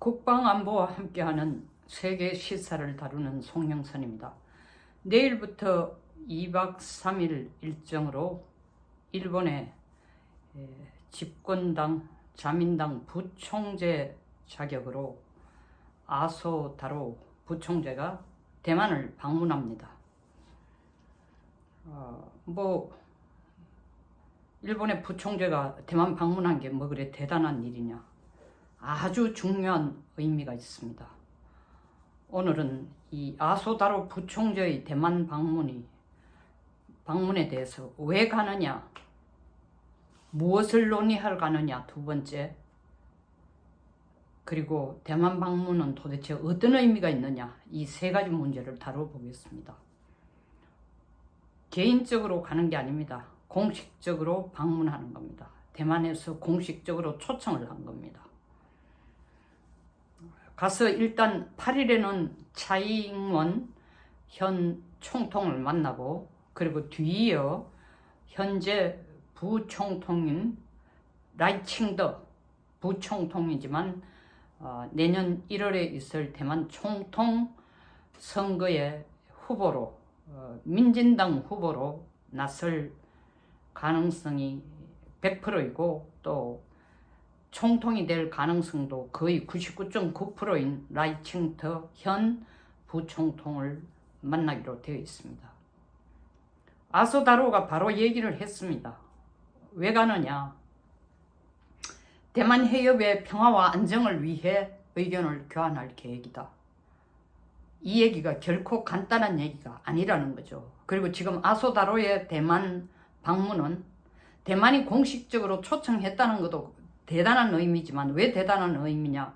국방안보와 함께하는 세계 시사를 다루는 송영선입니다. 내일부터 2박 3일 일정으로 일본의 집권당 자민당 부총재 자격으로 아소 다로 부총재가 대만을 방문합니다. 일본의 부총재가 대만 방문한 게 뭐 그래 대단한 일이냐? 아주 중요한 의미가 있습니다. 오늘은 이 아소다로 부총재의 대만 방문에 대해서 왜 가느냐, 무엇을 논의하러 가느냐 두 번째, 그리고 대만 방문은 도대체 어떤 의미가 있느냐, 이 세 가지 문제를 다뤄보겠습니다. 개인적으로 가는 게 아닙니다. 공식적으로 방문하는 겁니다. 대만에서 공식적으로 초청을 한 겁니다. 가서 일단 8일에는 차이잉원 현 총통을 만나고, 그리고 뒤이어 현재 부총통인 라이칭더 부총통이지만 내년 1월에 있을 대만 총통 선거의 후보로 민진당 후보로 나설 가능성이 100%이고 또 총통이 될 가능성도 거의 99.9%인 라이칭더 현 부총통을 만나기로 되어 있습니다. 아소다로가 바로 얘기를 했습니다. 왜 가느냐? 대만 해협의 평화와 안정을 위해 의견을 교환할 계획이다. 이 얘기가 결코 간단한 얘기가 아니라는 거죠. 그리고 지금 아소다로의 대만 방문은 대만이 공식적으로 초청했다는 것도 대단한 의미지만, 왜 대단한 의미냐?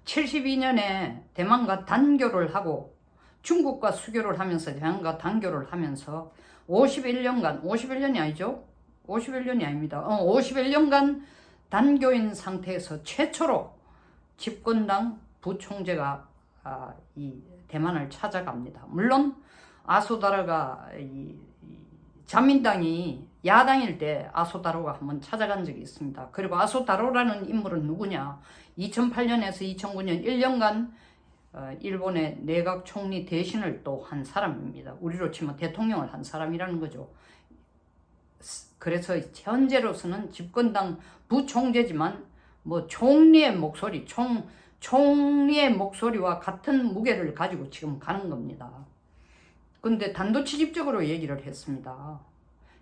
72년에 대만과 단교를 하고 중국과 수교를 하면서 대만과 단교를 하면서 51년이 아니죠? 51년이 아닙니다. 51년간 단교인 상태에서 최초로 집권당 부총재가 이 대만을 찾아갑니다. 물론 아소다로가 자민당이 야당일 때 아소다로가 한번 찾아간 적이 있습니다. 그리고 아소다로라는 인물은 누구냐? 2008년에서 2009년 1년간 일본의 내각 총리 대신을 또 한 사람입니다. 우리로 치면 대통령을 한 사람이라는 거죠. 그래서 현재로서는 집권당 부총재지만 뭐 총리의 목소리와 같은 무게를 가지고 지금 가는 겁니다. 근데 단도직입적으로 얘기를 했습니다.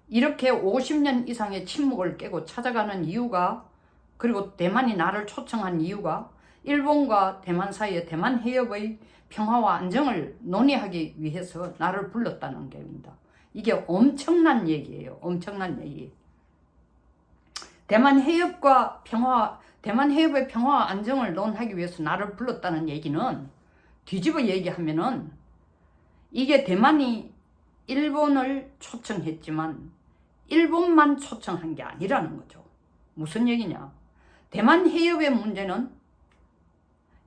이렇게 50년 이상의 침묵을 깨고 찾아가는 이유가, 그리고 대만이 나를 초청한 이유가 일본과 대만 사이의 대만 해협의 평화와 안정을 논의하기 위해서 나를 불렀다는 겁니다. 이게 엄청난 얘기예요. 엄청난 얘기. 대만 해협의 평화와 안정을 논하기 위해서 나를 불렀다는 얘기는, 뒤집어 얘기하면은 이게 대만이 일본을 초청했지만 일본만 초청한 게 아니라는 거죠. 무슨 얘기냐? 대만 해협의 문제는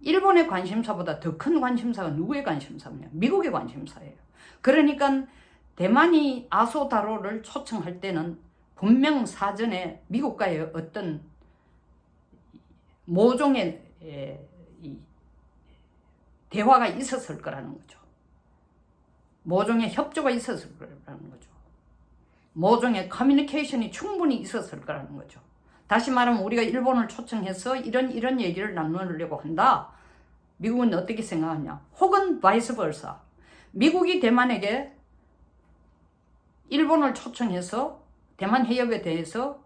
일본의 관심사보다 더 큰 관심사가 누구의 관심사냐? 미국의 관심사예요. 그러니까 대만이 아소다로를 초청할 때는 분명 사전에 미국과의 어떤 모종의 대화가 있었을 거라는 거죠. 모종의 협조가 있었을 거라는 거죠. 모종의 커뮤니케이션이 충분히 있었을 거라는 거죠. 다시 말하면 우리가 일본을 초청해서 이런 얘기를 나누려고 한다. 미국은 어떻게 생각하냐? 혹은 바이스 벌사. 미국이 대만에게 일본을 초청해서 대만 해협에 대해서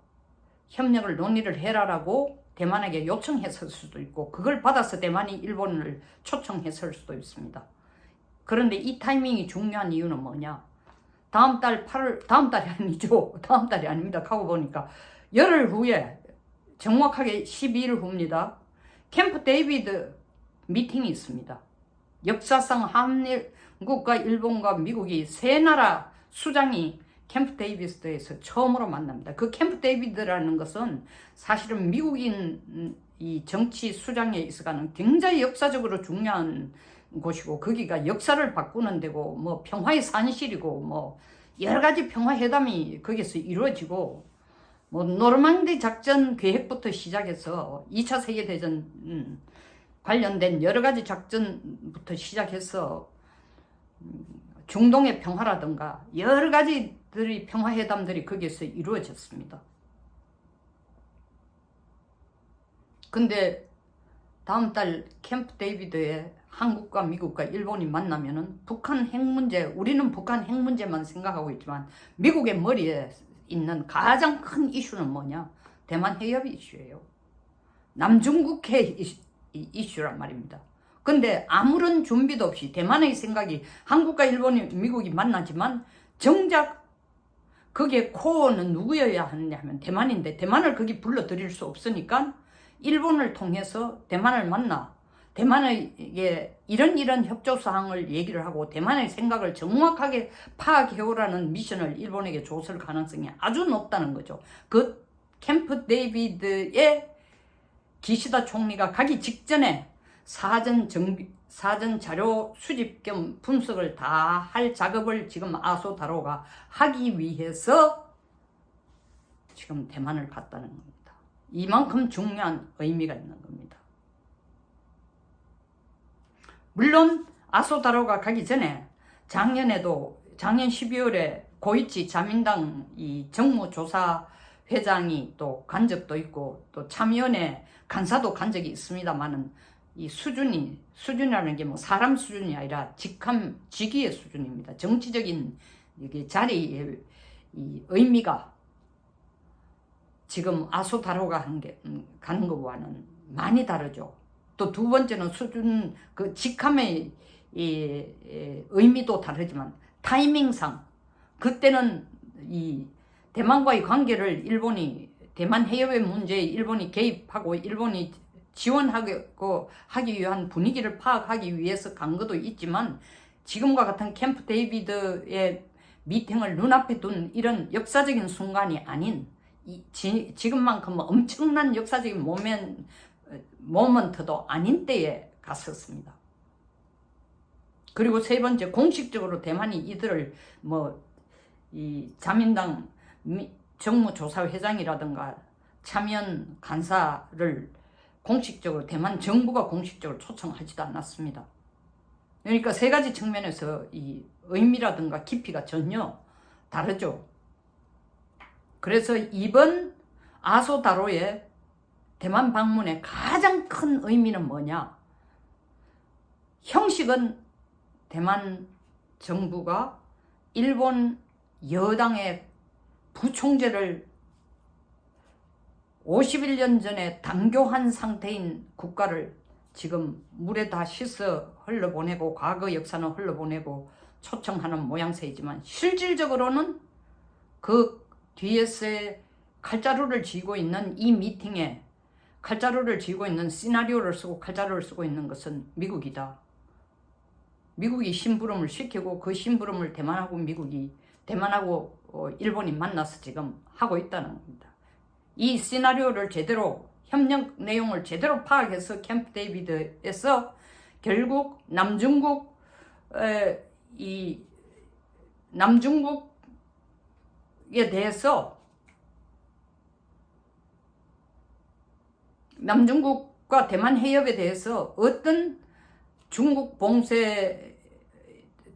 협력을 논의를 해라라고 대만에게 요청했을 수도 있고, 그걸 받아서 대만이 일본을 초청했을 수도 있습니다. 그런데 이 타이밍이 중요한 이유는 뭐냐? 다음 달이 아니죠. 다음 달이 아닙니다. 하고 보니까 열흘 후에, 정확하게 12일 후입니다. 캠프 데이비드 미팅이 있습니다. 역사상 한국과 일본과 미국이 세 나라 수장이 캠프 데이비드에서 처음으로 만납니다. 그 캠프 데이비드라는 것은 사실은 미국인 이 정치 수장에 있어가는 굉장히 역사적으로 중요한 곳이고, 거기가 역사를 바꾸는 데고, 뭐 평화의 산실이고, 뭐 여러 가지 평화회담이 거기서 이루어지고, 뭐 노르망디 작전 계획부터 시작해서 2차 세계대전 관련된 여러 가지 작전부터 시작해서 중동의 평화라든가 여러 가지들이 평화회담들이 거기에서 이루어졌습니다. 근데 다음 달 캠프 데이비드에 한국과 미국과 일본이 만나면은 북한 핵 문제, 우리는 북한 핵 문제만 생각하고 있지만 미국의 머리에 있는 가장 큰 이슈는 뭐냐? 대만 해협 이슈예요. 남중국 해 이슈란 말입니다. 근데 아무런 준비도 없이 대만의 생각이 한국과 일본이 미국이 만나지만 정작 거기에 코어는 누구여야 하느냐면 대만인데 대만을 거기 불러들일 수 없으니까 일본을 통해서 대만을 만나 대만에게 이런 협조사항을 얘기를 하고 대만의 생각을 정확하게 파악해오라는 미션을 일본에게 줬을 가능성이 아주 높다는 거죠. 그 캠프 데이비드의 기시다 총리가 가기 직전에 사전 자료 수집 겸 분석을 다 할 작업을 지금 아소다로가 하기 위해서 지금 대만을 갔다는 겁니다. 이만큼 중요한 의미가 있는 겁니다. 물론 아소다로가 가기 전에 작년 12월에 고이치 자민당 이 정무조사 회장이 또 간 적도 있고 또 참여원회 간사도 간 적이 있습니다만은 이 수준이라는 게 뭐 사람 수준이 아니라 직위의 수준입니다. 정치적인 이게 자리의 이 의미가 지금 아소다로가 가는 것과는 많이 다르죠. 또 두 번째는 수준 그 직함의 의미도 다르지만 타이밍상 그때는 이 대만과의 관계를 대만 해협의 문제에 일본이 개입하고 일본이 하기 위한 분위기를 파악하기 위해서 간 것도 있지만 지금과 같은 캠프 데이비드의 미팅을 눈앞에 둔 이런 역사적인 순간이 아닌 지금만큼 엄청난 역사적인 모먼트도 아닌 때에 갔었습니다. 그리고 세 번째, 공식적으로 대만이 이들을 이 자민당 정무조사회장이라든가 참여연 간사를 공식적으로 대만 정부가 공식적으로 초청하지도 않았습니다. 그러니까 세 가지 측면에서 이 의미라든가 깊이가 전혀 다르죠. 그래서 이번 아소다로의 대만 방문의 가장 큰 의미는 뭐냐? 형식은 대만 정부가 일본 여당의 부총재를 51년 전에 당교한 상태인 국가를 지금 물에 다 씻어 흘러보내고 과거 역사는 흘러보내고 초청하는 모양새이지만 실질적으로는 그 뒤에서 칼자루를 쥐고 있는 이 미팅에 칼자루를 쥐고 있는 시나리오를 쓰고 칼자루를 쓰고 있는 것은 미국이다. 미국이 심부름을 시키고 그 심부름을 대만하고 일본이 만나서 지금 하고 있다는 겁니다. 이 시나리오를 제대로 협력 내용을 제대로 파악해서 캠프 데이비드에서 결국 남중국에 대해서 남중국과 대만 해협에 대해서 어떤 중국 봉쇄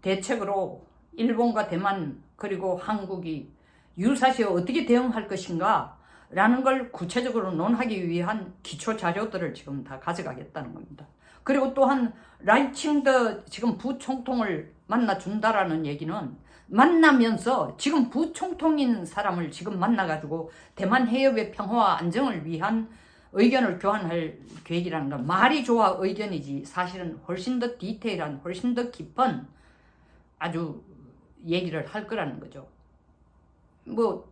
대책으로 일본과 대만 그리고 한국이 유사시에 어떻게 대응할 것인가 라는 걸 구체적으로 논하기 위한 기초 자료들을 지금 다 가져가겠다는 겁니다. 그리고 또한 라이칭더 지금 부총통을 만나준다라는 얘기는 만나면서 지금 부총통인 사람을 지금 만나가지고 대만 해협의 평화와 안정을 위한 의견을 교환할 계획이라는 건 말이 좋아 의견이지 사실은 훨씬 더 디테일한 훨씬 더 깊은 아주 얘기를 할 거라는 거죠.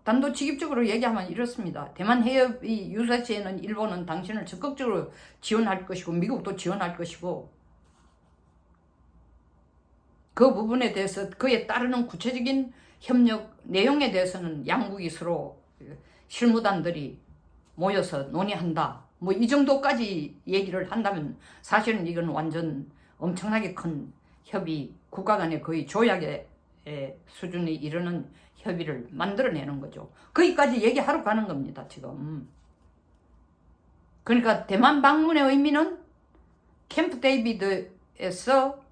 단도직입적으로 얘기하면 이렇습니다. 대만 해협이 유사시에는 일본은 당신을 적극적으로 지원할 것이고 미국도 지원할 것이고 그 부분에 대해서 그에 따르는 구체적인 협력 내용에 대해서는 양국이 서로 실무단들이 모여서 논의한다. 이 정도까지 얘기를 한다면 사실은 이건 완전 엄청나게 큰 협의, 국가 간의 거의 조약의 수준에 이르는 협의를 만들어내는 거죠. 거기까지 얘기하러 가는 겁니다, 지금. 그러니까 대만 방문의 의미는 캠프 데이비드에서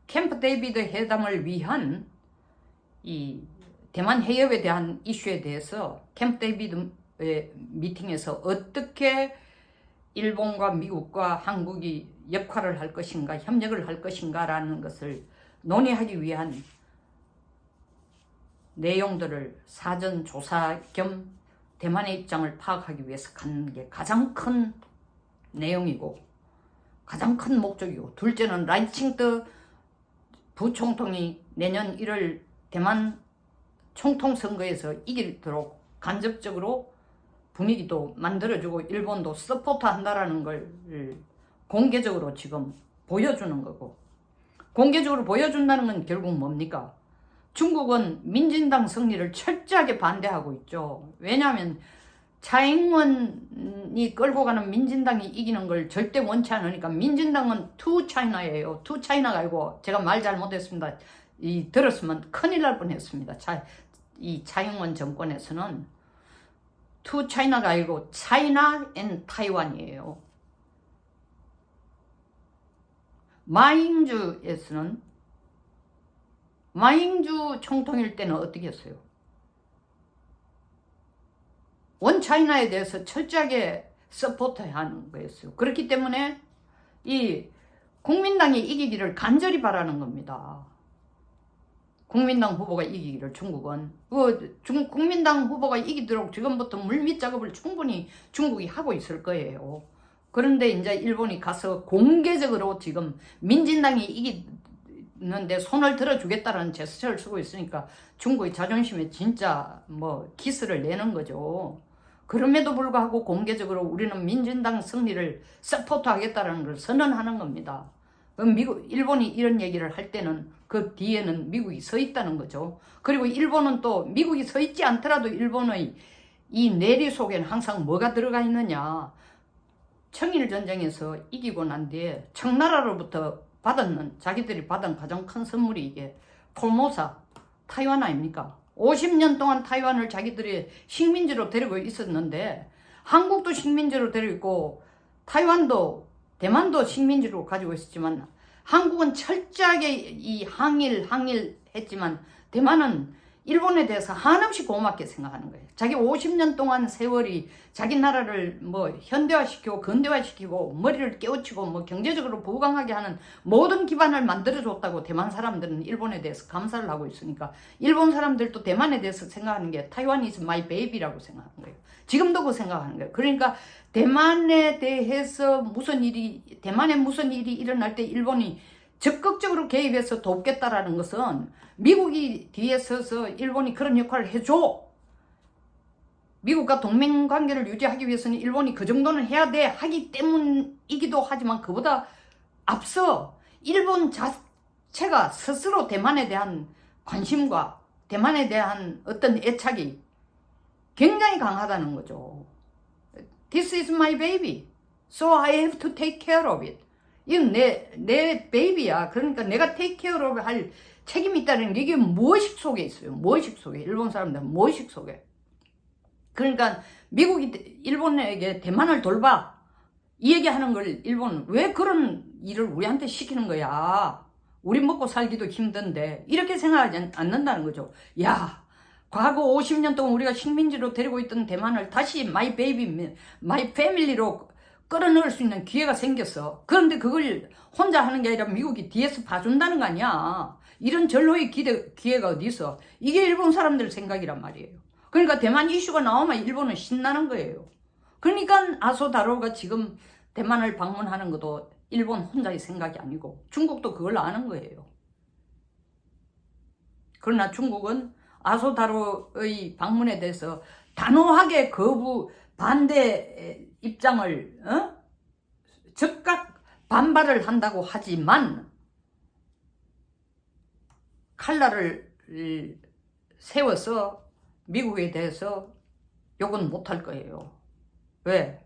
캠프 데이비드 회담을 위한 이 대만 해협에 대한 이슈에 대해서 캠프 데이비드의 미팅에서 어떻게 일본과 미국과 한국이 역할을 할 것인가, 협력을 할 것인가라는 것을 논의하기 위한 내용들을 사전 조사 겸 대만의 입장을 파악하기 위해서 가는 게 가장 큰 내용이고 가장 큰 목적이고, 둘째는 라이칭트 부총통이 내년 1월 대만 총통 선거에서 이기도록 간접적으로 분위기도 만들어주고 일본도 서포트 한다라는 걸 공개적으로 지금 보여주는 거고, 공개적으로 보여준다는 건 결국 뭡니까? 중국은 민진당 승리를 철저하게 반대하고 있죠. 왜냐하면 차잉원이 끌고 가는 민진당이 이기는 걸 절대 원치 않으니까. 민진당은 투 차이나예요. 투 차이나가 아니고, 제가 말 잘못했습니다. 들었으면 큰일 날 뻔했습니다. 이 차잉원 정권에서는 투 차이나가 아니고 차이나 앤 타이완이에요. 마잉주에서는, 마잉주 총통일 때는 어떻게 했어요? 원 차이나에 대해서 철저하게 서포트해야 하는 거였어요. 그렇기 때문에 이 국민당이 이기기를 간절히 바라는 겁니다. 국민당 후보가 이기기를. 중국은 국민당 후보가 이기도록 지금부터 물밑 작업을 충분히 중국이 하고 있을 거예요. 그런데 이제 일본이 가서 공개적으로 지금 민진당이 이기는데 손을 들어주겠다는 제스처를 쓰고 있으니까 중국의 자존심에 진짜 뭐 기스를 내는 거죠. 그럼에도 불구하고 공개적으로 우리는 민진당 승리를 서포트하겠다는 걸 선언하는 겁니다. 일본이 이런 얘기를 할 때는 그 뒤에는 미국이 서 있다는 거죠. 그리고 일본은 또 미국이 서 있지 않더라도 일본의 이 내리 속에는 항상 뭐가 들어가 있느냐. 청일전쟁에서 이기고 난 뒤에 청나라로부터 자기들이 받은 가장 큰 선물이 이게 폴모사, 타이완 아닙니까? 50년 동안 타이완을 자기들이 식민지로 데리고 있었는데, 한국도 식민지로 데리고 있고 타이완도 대만도 식민지로 가지고 있었지만, 한국은 철저하게 이 항일 했지만 대만은 일본에 대해서 한없이 고맙게 생각하는 거예요. 자기 50년 동안 세월이 자기 나라를 뭐 현대화시키고 근대화시키고 머리를 깨우치고 뭐 경제적으로 부강하게 하는 모든 기반을 만들어줬다고 대만 사람들은 일본에 대해서 감사를 하고 있으니까, 일본 사람들도 대만에 대해서 생각하는 게 타이완 is my baby라고 생각하는 거예요. 지금도 그 생각하는 거예요. 그러니까 대만에 대해서 대만에 무슨 일이 일어날 때 일본이 적극적으로 개입해서 돕겠다라는 것은 미국이 뒤에 서서 일본이 그런 역할을 해줘. 미국과 동맹관계를 유지하기 위해서는 일본이 그 정도는 해야 돼 하기 때문이기도 하지만, 그보다 앞서 일본 자체가 스스로 대만에 대한 관심과 대만에 대한 어떤 애착이 굉장히 강하다는 거죠. This is my baby, so I have to take care of it. 이건 내 베이비야. 그러니까 내가 take care of 할 책임이 있다는 게, 이게 무의식 속에 있어요. 무의식 속에. 일본 사람들은 무의식 속에. 그러니까 미국이 일본에게 대만을 돌봐, 이 얘기하는 걸 일본은 왜 그런 일을 우리한테 시키는 거야? 우리 먹고 살기도 힘든데. 이렇게 생각하지 않는다는 거죠. 야, 과거 50년 동안 우리가 식민지로 데리고 있던 대만을 다시 my baby, my family로 끌어넣을 수 있는 기회가 생겼어. 그런데 그걸 혼자 하는 게 아니라 미국이 뒤에서 봐준다는 거 아니야. 이런 전로의 기회가 어디 있어? 이게 일본 사람들 생각이란 말이에요. 그러니까 대만 이슈가 나오면 일본은 신나는 거예요. 그러니까 아소다로가 지금 대만을 방문하는 것도 일본 혼자의 생각이 아니고 중국도 그걸 아는 거예요. 그러나 중국은 아소다로의 방문에 대해서 단호하게 반대 입장을 즉각 반발을 한다고 하지만, 칼날을 세워서 미국에 대해서 욕은 못할 거예요. 왜?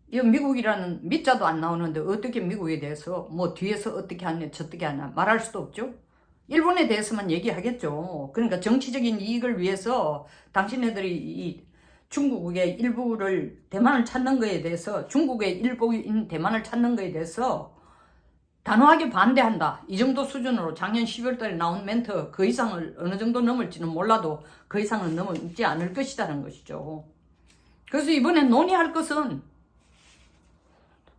이 미국이라는 밑자도 안 나오는데 어떻게 미국에 대해서 뭐 뒤에서 어떻게 하냐 저떻게 하냐 말할 수도 없죠. 일본에 대해서만 얘기하겠죠. 그러니까 정치적인 이익을 위해서 당신네들이 중국의 일부를 대만을 찾는 거에 대해서 중국의 일부인 대만을 찾는 거에 대해서 단호하게 반대한다. 이 정도 수준으로 작년 12월 달에 나온 멘트 그 이상을 어느 정도 넘을지는 몰라도 그 이상은 넘지 않을 것이라는 것이죠. 그래서 이번에 논의할 것은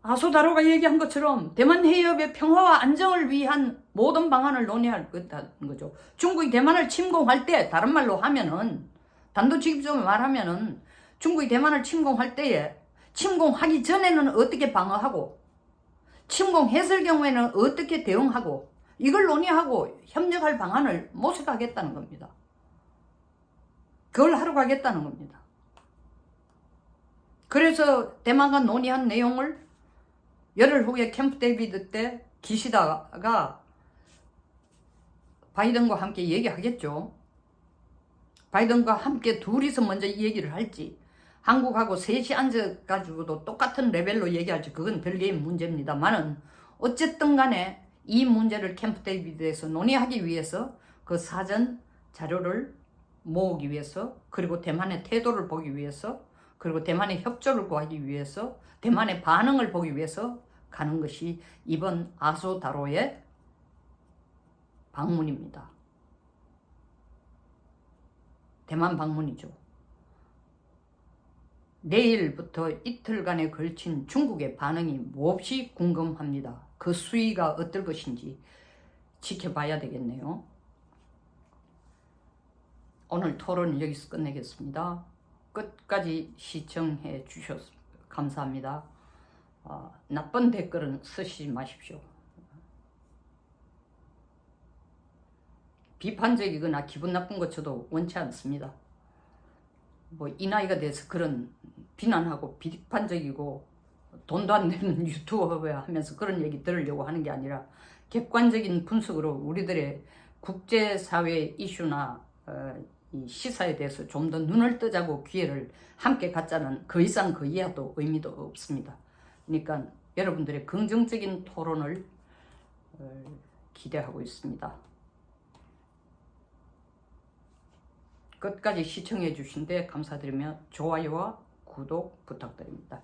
아소다로가 얘기한 것처럼 대만 해협의 평화와 안정을 위한 모든 방안을 논의할 거다는 거죠. 중국이 대만을 침공할 때, 다른 말로 하면은 단도직입적으로 말하면은 중국이 대만을 침공할 때에 침공하기 전에는 어떻게 방어하고 침공했을 경우에는 어떻게 대응하고 이걸 논의하고 협력할 방안을 모색하겠다는 겁니다. 그걸 하러 가겠다는 겁니다. 그래서 대만과 논의한 내용을 열흘 후에 캠프 데이비드 때 기시다가 바이든과 함께 얘기하겠죠. 바이든과 함께 둘이서 먼저 이 얘기를 할지 한국하고 셋이 앉아가지고도 똑같은 레벨로 얘기할지 그건 별개의 문제입니다만은 어쨌든 간에 이 문제를 캠프 데이비드에서 논의하기 위해서 그 사전 자료를 모으기 위해서 그리고 대만의 태도를 보기 위해서 그리고 대만의 협조를 구하기 위해서 대만의 반응을 보기 위해서 가는 것이 이번 아소다로의 방문입니다. 대만 방문이죠. 내일부터 이틀간에 걸친 중국의 반응이 몹시 궁금합니다. 그 수위가 어떨 것인지 지켜봐야 되겠네요. 오늘 토론을 여기서 끝내겠습니다. 끝까지 시청해 주셔서 감사합니다. 나쁜 댓글은 쓰시지 마십시오. 비판적이거나 기분 나쁜 것 저도 원치 않습니다. 뭐 이 나이가 돼서 그런 비난하고 비판적이고 돈도 안 되는 유튜버야 하면서 그런 얘기 들으려고 하는 게 아니라 객관적인 분석으로 우리들의 국제사회 이슈나 이 시사에 대해서 좀 더 눈을 뜨자고 기회를 함께 갖자는 그 이상 그 이하도 의미도 없습니다. 그러니까 여러분들의 긍정적인 토론을 기대하고 있습니다. 끝까지 시청해 주신 데 감사드리며 좋아요와 구독 부탁드립니다.